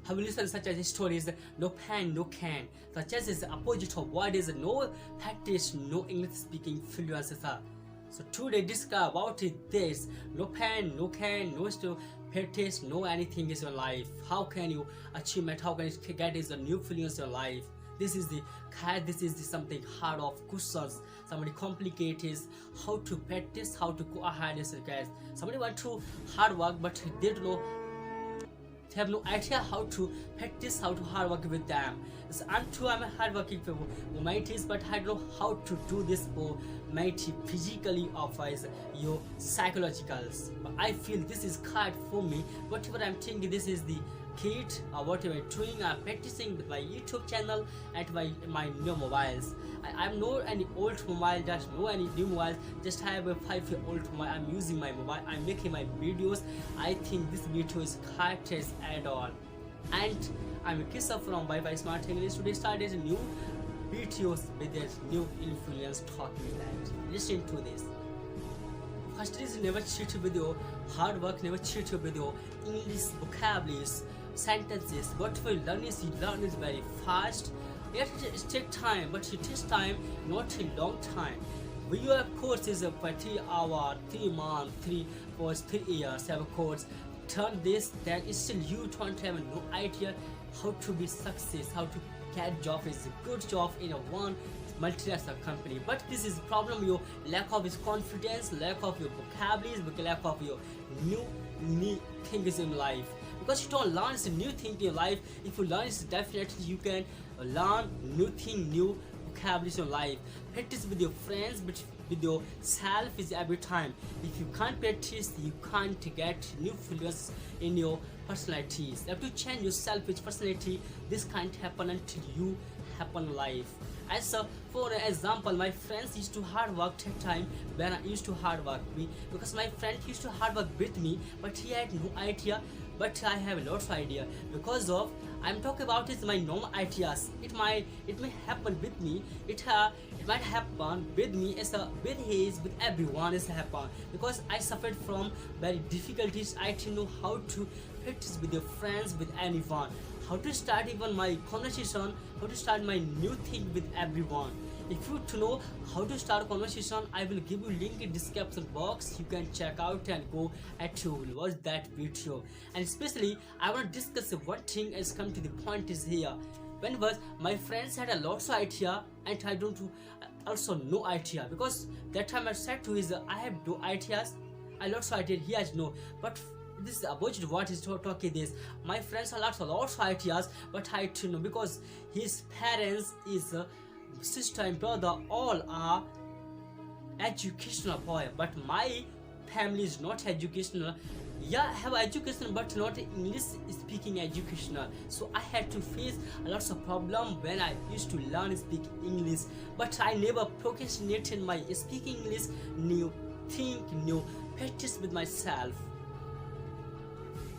Have you listened such as stories, no pen, no can, such as the opposite of what is no practice, no English speaking fluency. So today discuss about this, no pen, no can, no practice, no anything is your life. How can you achieve it? How can you get is a new fluency in your life? This is the something hard of questions. Somebody complicated is how to practice, how to go ahead, guys. Somebody want to hard work, but they don't know. They have no idea how to practice, how to hard work with them. So I'm a hard working humanities, but I don't know how to do this for mighty physically or your psychologicals. But I feel this is hard for me. Whatever I'm thinking, this is the kid or whatever I'm doing. I'm practicing with my YouTube channel and my new mobiles. I'm not any old mobile, just no any new mobile, just have a 5-year-old mobile. I'm using my mobile, I'm making my videos. I think this video is hardest at all. And I'm a kisser from Wi-Fi Smart English. Today started new videos with this new influence talking that. Listen to this. First is never cheat with your hard work, never cheat with your English vocabularies, sentences. Whatever you learn is very fast. It takes time, but it takes time, not a long time. Your course is a 3 hour, 3 months, 3 years, have a course. Turn this, then still you don't have no idea how to be success, how to get job is a good job in a one multinational company. But this is problem, your lack of confidence, lack of your vocabularies, lack of your new things in life. Because you don't learn a new thing in your life. If you learn it, definitely you can learn new vocabularies in life. Practice with your friends, but with yourself is every time. If you can't practice, you can't get new fluency in your personalities. You have to change yourself with personality. This can't happen until you happen life. As for example, my friends used to hard work that time when I used to hard work me, because my friend used to hard work with me, but he had no idea. But I have lots of idea because of I'm talking about is my normal ideas. It may happen with me. It might happen with me as with everyone is happen, because I suffered from very difficulties. I didn't know how to practice with your friends, with anyone, how to start even my conversation, how to start my new thing with everyone. If you to know how to start a conversation, I will give you link in description box. You can check out and go to watch that video. And especially I want to discuss one thing as come to the point is here. When was my friends had a lots of idea and I don't also no idea, because that time I said to his I have no ideas, I lots of idea, he has no. But this is about what is talking this. My friends have lots of ideas, but I don't know, because his parents is sister and brother all are educational boy, but my family is not educational. Yeah, I have education, but not English speaking educational. So I had to face lots of problem when I used to learn speak English, but I never procrastinated my speaking English, new practice with myself.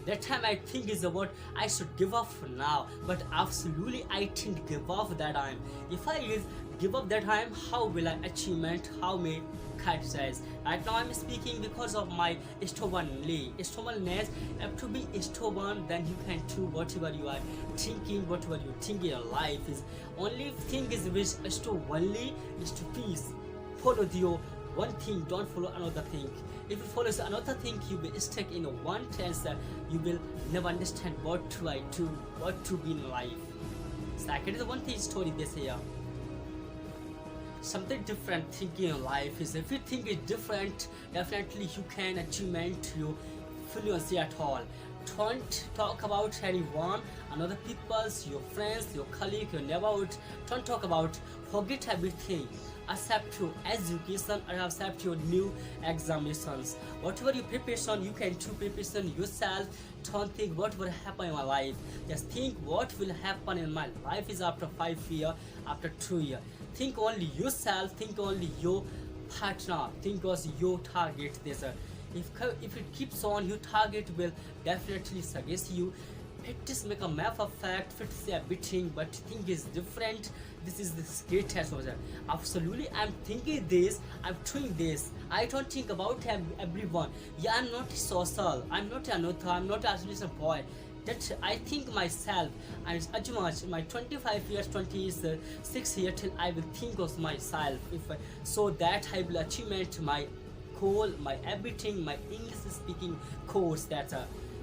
That time I think is about I should give up for now, but absolutely I didn't give up that time. If I give up that time, how will I achievement? How may criticize? Right now I'm speaking because of my stubbornness. You have to be stubborn, then you can do whatever you are thinking, whatever you think in your life is. Only thing is which stubbornly is to peace. Follow your one thing, don't follow another thing. If you follow another thing, you will be stuck in one tense. You will never understand what to I do, what to be in life. Second is one thing story this here. Something different thinking in life is, if you think it's different, definitely you can achievement your fluency at all. Don't talk about anyone, another people's, your friends, your colleague, your neighborhood. Don't talk about, forget everything. Accept your education and accept your new examinations. Whatever you preparation, you can do preparation yourself. Don't think what will happen in my life. Just think what will happen in my life is after 5 years, after 2 years. Think only yourself, think only your partner, think was your target. If it keeps on, your target will definitely suggest you. Practice make a map of fact, fit everything, but thing is different. This is the greatest of that. Absolutely, I'm thinking this, I'm doing this. I don't think about everyone. Yeah, I'm not social, I'm not another, I'm not a isolation boy. that I think myself, and as much my 25 years, 26 years till I will think of myself, if I, so that I will achieve my goal, my everything, my English speaking course. That's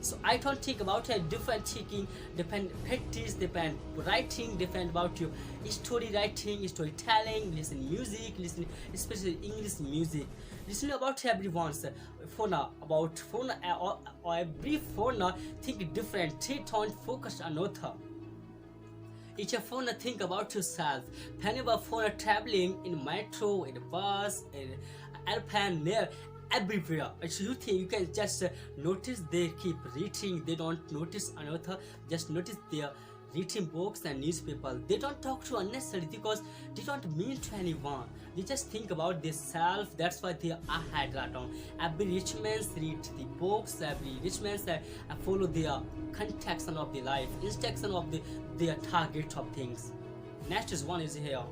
so I don't think about a different thinking, depend practice, depend writing, depend about your story writing, storytelling, listen music, listen especially English music, listen about everyone's phone about phone or every phone think different, they don't focus on another. Each phone think about yourself. Whenever phone traveling in metro, in bus, in airplane, near everywhere. So you think you can just notice they keep reading. They don't notice another. Just notice their reading books and newspaper. They don't talk to unnecessarily because they don't mean to anyone. They just think about themselves. That's why they are ahead right on. Every rich man read the books. Every rich man follow their context of the life, instruction of their target of things. Next is one is here.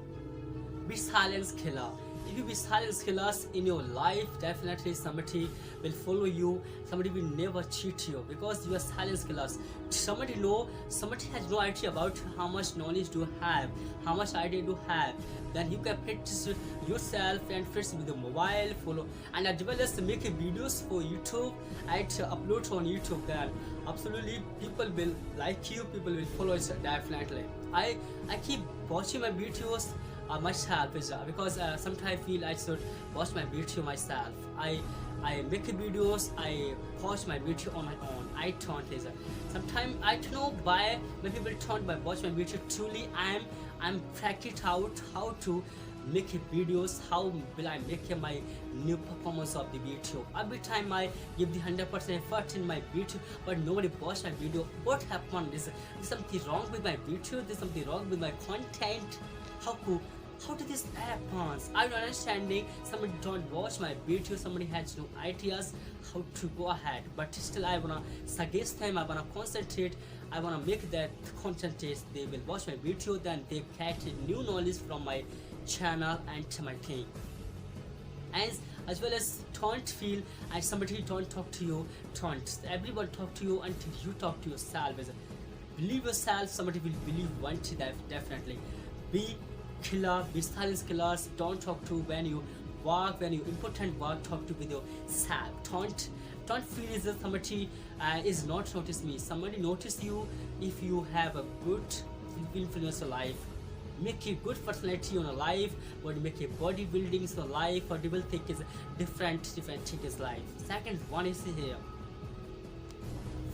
Be silence killer. If you be silence killers in your life, definitely somebody will follow you. Somebody will never cheat you because you are silence killers. Somebody has no idea about how much knowledge do you have, how much idea do you have. Then you can practice yourself and practice with the mobile, follow, and as well as make videos for YouTube and upload on YouTube. Then absolutely people will like you, people will follow it definitely. I keep watching my videos myself because sometimes I feel I should watch my video myself. I make videos, I watch my video on my own. I don't listen. Sometimes I don't know why many people don't by watch my video. Truly I'm practiced out how to make videos, how will I make my new performance of the video. Every time I give the 100% effort in my video, but nobody watch my video. What happened? Is something wrong with my video? There's something wrong with my content? How did this happen? I'm not understanding. Somebody don't watch my video, somebody has no ideas how to go ahead, but still I wanna suggest them, I wanna concentrate, I wanna make that content taste. They will watch my video, then they get new knowledge from my channel and my thing. And as well as don't feel and somebody don't talk to you, don't everyone talk to you until you talk to yourself. Believe yourself, somebody will believe one day definitely. Be killer, be silence killers. Don't talk to when you work, when you important work, talk to with yourself. Don't feel as if somebody is not notice me. Somebody notice you if you have a good influence in life. Make a good personality in your life, or make a bodybuilding in your life, or they will think is different thing is life. Second one is here.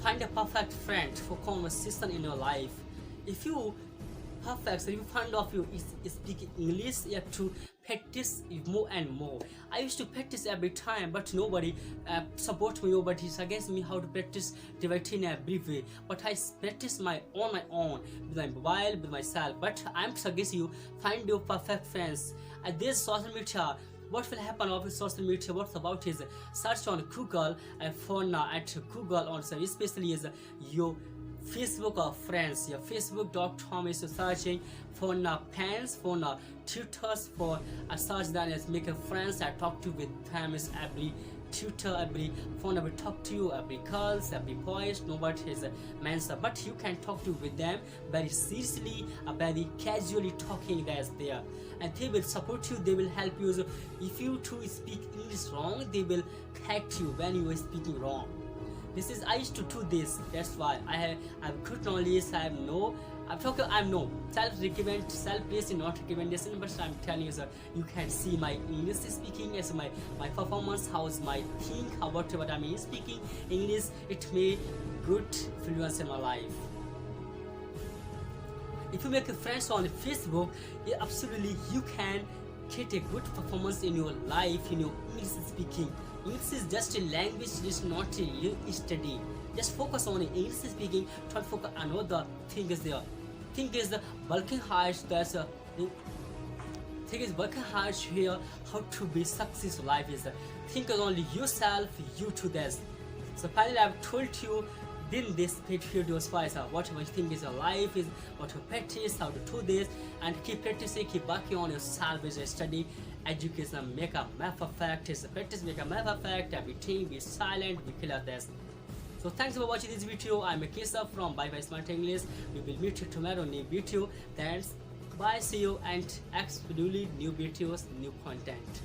Find a perfect friend for conversation in your life. If you perfect, so you find of you is speaking English, you have to practice more and more. I used to practice every time, but nobody support me, nobody is against me how to practice debating every way. But I practice my own with my mobile, with myself. But I'm suggest you find your perfect friends. And this social media, what will happen of social media? What's about is search on Google phone at Google on especially is your Facebook or friends. Your facebook.com is searching for fans, for tutors, for a search that is make a friends. I talk to with them is every tutor, every phone will talk to you, every girls, every boys, nobody is a men's, but you can talk to with them very seriously, very casually talking that's there, and they will support you, they will help you. So if you too speak English wrong, they will correct you when you are speaking wrong. This is I used to do this. That's why I have good knowledge. I'm no self-recommend, self-place is not recommendation, but I'm telling you, sir, you can see my English speaking as my performance, how's my think, how whatever I mean speaking English, it may good influence in my life. If you make friends on Facebook, yeah, absolutely you can get a good performance in your life, in your English speaking. English is just a language, it's not a study. Just focus on English speaking, don't focus on another thing is there. Thing is working hard, that's a thing is working hard here, how to be successful life is think only yourself, you to this. So finally I've told you then this videos wise whatever you think is your life is what you practice, how to do this, and keep practicing, keep working on yourself as a study. Education make a math perfect is practice make a math perfect, everything be silent, be killer this. So thanks for watching this video. I'm Akisa from Bye Bye Smart English. We will meet you tomorrow new video. Thanks. Bye. See you and absolutely new videos, new content.